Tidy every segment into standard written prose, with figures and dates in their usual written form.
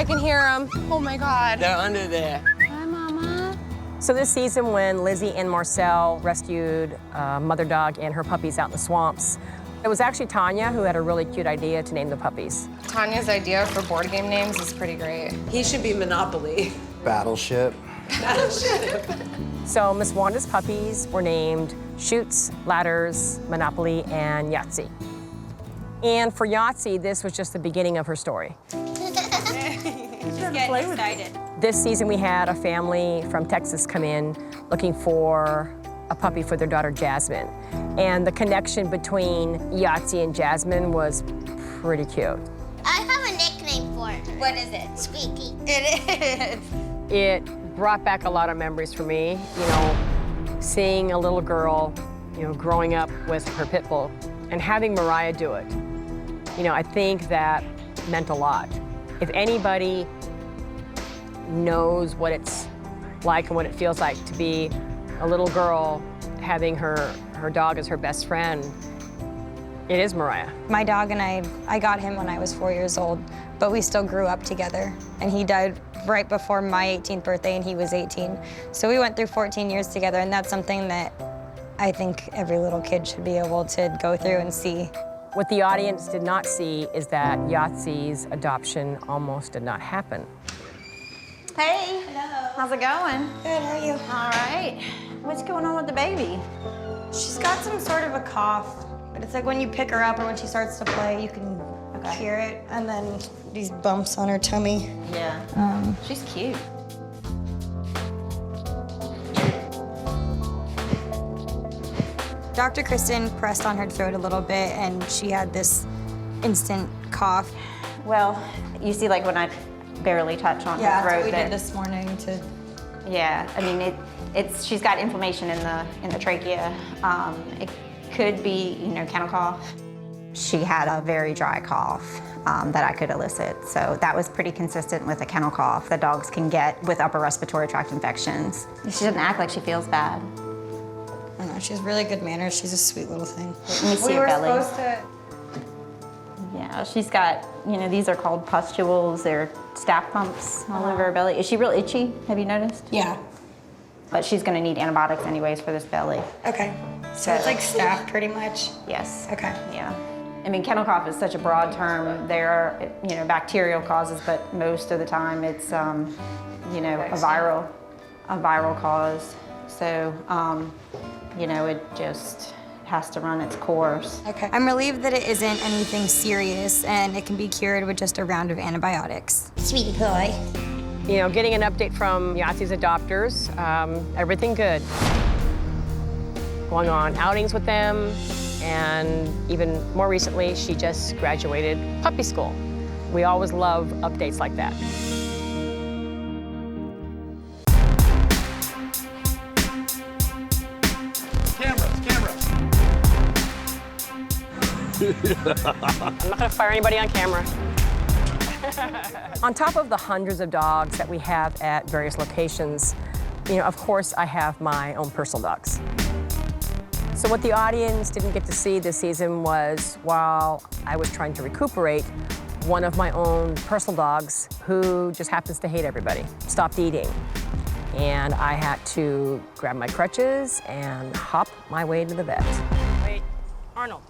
I can hear them. Oh my God. They're under there. Hi, Mama. So this season when Lizzie and Marcel rescued mother dog and her puppies out in the swamps, it was actually Tanya who had a really cute idea to name the puppies. Tanya's idea for board game names is pretty great. He should be Monopoly. Battleship. So Miss Wanda's puppies were named Chutes, Ladders, Monopoly, and Yahtzee. And for Yahtzee, this was just the beginning of her story. Just getting excited. This season we had a family from Texas come in looking for a puppy for their daughter Jasmine. And the connection between Yahtzee and Jasmine was pretty cute. I have a nickname for her. What is it? Squeaky. It is. It brought back a lot of memories for me, you know, seeing a little girl, you know, growing up with her pit bull and having Mariah do it. You know, I think that meant a lot. If anybody knows what it's like and what it feels like to be a little girl having her dog as her best friend, it is Mariah. My dog and I got him when I was 4 years old, but we still grew up together. And he died right before my 18th birthday, and he was 18. So we went through 14 years together, and that's something that I think every little kid should be able to go through and see. What the audience did not see is that Yahtzee's adoption almost did not happen. Hey. Hello. How's it going? Good, how are you? All right. What's going on with the baby? She's got some sort of a cough, but it's like when you pick her up or when she starts to play, you can hear it, and then these bumps on her tummy. Yeah. She's cute. Dr. Kristen pressed on her throat a little bit, and she had this instant cough. Well, you see, like when I barely touch on her Yeah, throat. that's what we that- did this morning to. Yeah, I mean, she's got inflammation in the trachea. It could be, you know, kennel cough. She had a very dry cough that I could elicit, so that was pretty consistent with a kennel cough that dogs can get with upper respiratory tract infections. She doesn't act like she feels bad. I don't know, she has really good manners. She's a sweet little thing. Let me see her belly. Yeah, she's got, you know, these are called pustules. They're staph bumps all over her belly. Is she real itchy? Have you noticed? Yeah. But she's going to need antibiotics anyways for this belly. Okay. So it's like staph pretty much? Yes. Okay. Yeah. I mean, kennel cough is such a broad term. There are, you know, bacterial causes, but most of the time it's, you know, a viral cause. So, you know, it just has to run its course. Okay. I'm relieved that it isn't anything serious and it can be cured with just a round of antibiotics. Sweetie pie. You know, getting an update from Yahtzee's adopters, everything good. Going on outings with them, and even more recently, she just graduated puppy school. We always love updates like that. Cameras. I'm not gonna fire anybody on camera. On top of the hundreds of dogs that we have at various locations, you know, of course, I have my own personal dogs. So what the audience didn't get to see this season was, while I was trying to recuperate, one of my own personal dogs, who just happens to hate everybody, stopped eating. And I had to grab my crutches and hop my way to the vet. Wait, Arnold.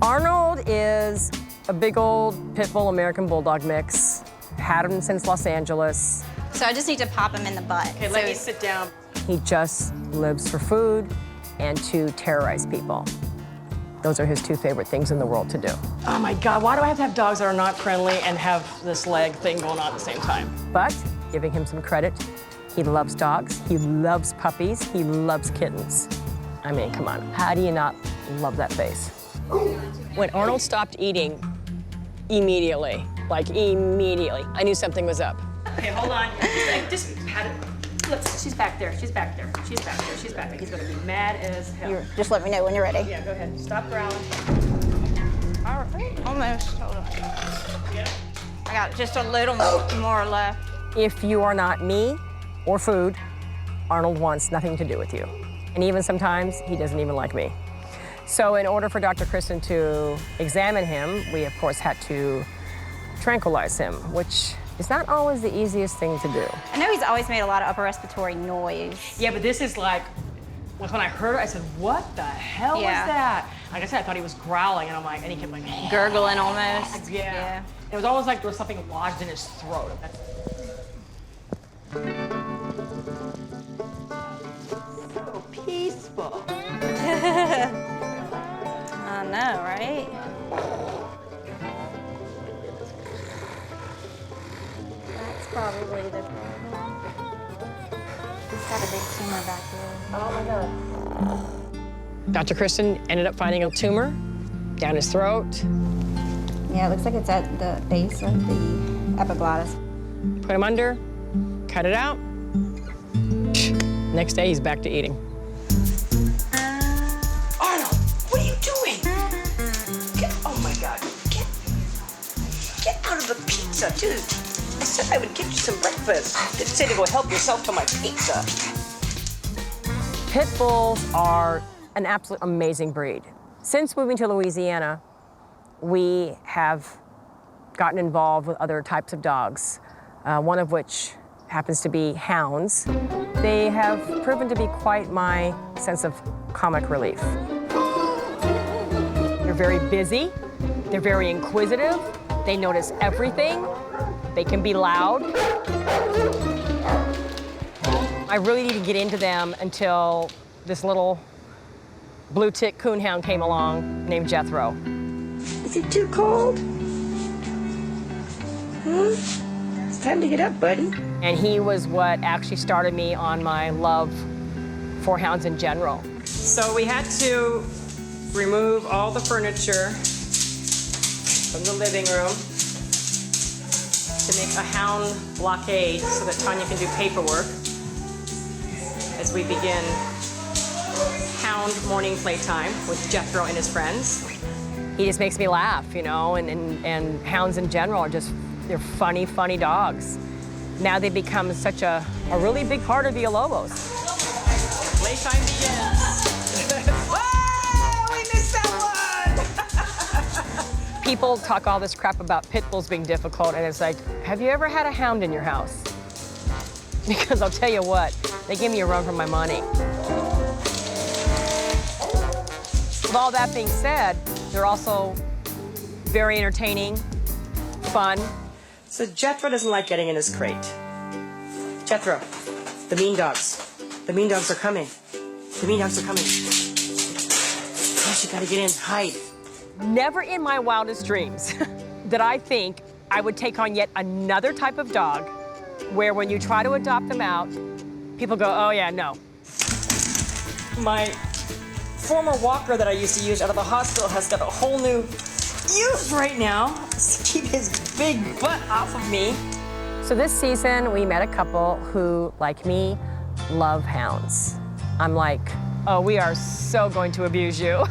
Arnold is a big old pit bull American bulldog mix. Had him since Los Angeles. So I just need to pop him in the butt. Okay, let me sit down. He just lives for food and to terrorize people. Those are his two favorite things in the world to do. Oh my God, why do I have to have dogs that are not friendly and have this leg thing going on at the same time? But giving him some credit, he loves dogs, he loves puppies, he loves kittens. I mean, come on, how do you not love that face? When Arnold stopped eating, immediately, I knew something was up. Okay, hold on. Just pat it. Look, she's back there. She's back there. She's back there. She's back there. He's gonna be mad as hell. Just let me know when you're ready. Yeah, go ahead. Stop growling. All right, almost. Hold on. Yeah. I got just a little more left. If you are not me or food, Arnold wants nothing to do with you. And even sometimes, he doesn't even like me. So in order for Dr. Kristen to examine him, we of course had to tranquilize him, which It's not always the easiest thing to do. I know he's always made a lot of upper respiratory noise. Yeah, but this is like when I heard it, I said, what the hell was that? Like I said, I thought he was growling, and I'm like, and he kept like, Gurgling almost. yeah. It was almost like there was something lodged in his throat. So peaceful. I know, right? That's probably the problem. He's got a big tumor back here. Oh my God. Dr. Kristen ended up finding a tumor down his throat. Yeah, it looks like it's at the base of the epiglottis. Put him under, cut it out. Next day, he's back to eating. Arnold, what are you doing? Oh my God, get out of the pizza, dude. I said I would get you some breakfast. Didn't say to go help yourself to my pizza. Pit bulls are an absolute amazing breed. Since moving to Louisiana, we have gotten involved with other types of dogs, one of which happens to be hounds. They have proven to be quite my sense of comic relief. They're very busy, they're very inquisitive, they notice everything, they can be loud. I really didn't get into them until this little blue tick coonhound came along named Jethro. Is it too cold? It's time to get up, buddy. And he was what actually started me on my love for hounds in general. So we had to remove all the furniture from the living room to make a hound blockade so that Tanya can do paperwork as we begin hound morning playtime with Jethro and his friends. He just makes me laugh, you know, and hounds in general are just, they're funny, funny dogs. Now they become such a really big part of Villalobos. Playtime begins. Oh, we missed that one! People talk all this crap about pit bulls being difficult, and it's like, have you ever had a hound in your house? Because I'll tell you what, they give me a run for my money. With all that being said, they're also very entertaining, fun. So Jethro doesn't like getting in his crate. Jethro, the mean dogs. The mean dogs are coming. The mean dogs are coming. Yes, you gotta get in, hide. Never in my wildest dreams did I think I would take on yet another type of dog where when you try to adopt them out, people go, oh yeah, no. My former walker that I used to use out of the hospital has got a whole new use right now to keep his big butt off of me. So this season, we met a couple who, like me, love hounds. I'm like, oh, we are so going to abuse you.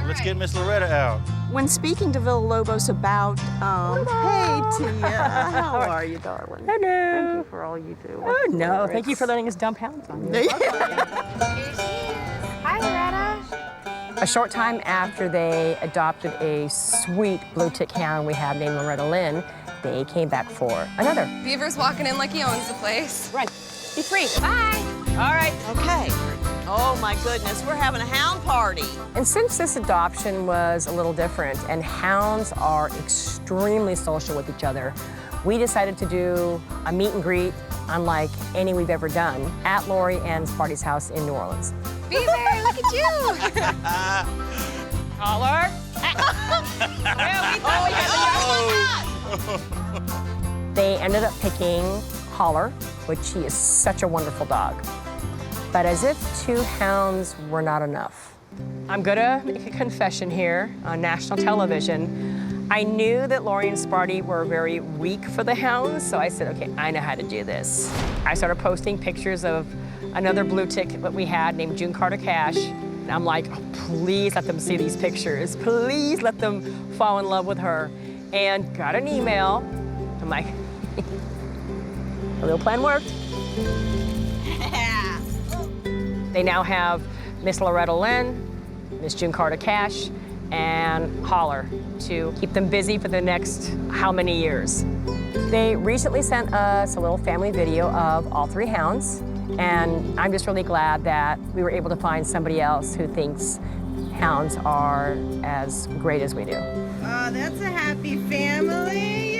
Let's get Miss Loretta out. When speaking to Villalobos about, hey, Tia, how are you, darling? Hello. Thank you for all you do. Oh, no, thank you for letting us dump hounds on you. Hi, Loretta. A short time after they adopted a sweet blue tick hound we have named Loretta Lynn, they came back for another. Beaver's walking in like he owns the place. Run, be free. Bye. All right. Okay. Oh my goodness, we're having a hound party. And since this adoption was a little different, and hounds are extremely social with each other, we decided to do a meet and greet unlike any we've ever done at Lori and Sparty's house in New Orleans. Beaver, look at you. Holler. Well, we thought we had the They ended up picking Holler, which he is such a wonderful dog. But as if 2 hounds were not enough. I'm gonna make a confession here on national television. I knew that Lori and Sparty were very weak for the hounds, so I said, okay, I know how to do this. I started posting pictures of another blue tick that we had named June Carter Cash. And I'm like, oh, please let them see these pictures. Please let them fall in love with her. And got an email. I'm like, the little plan worked. They now have Miss Loretta Lynn, Miss June Carter Cash, and Holler to keep them busy for the next how many years. They recently sent us a little family video of all 3 hounds, and I'm just really glad that we were able to find somebody else who thinks hounds are as great as we do. Oh, that's a happy family.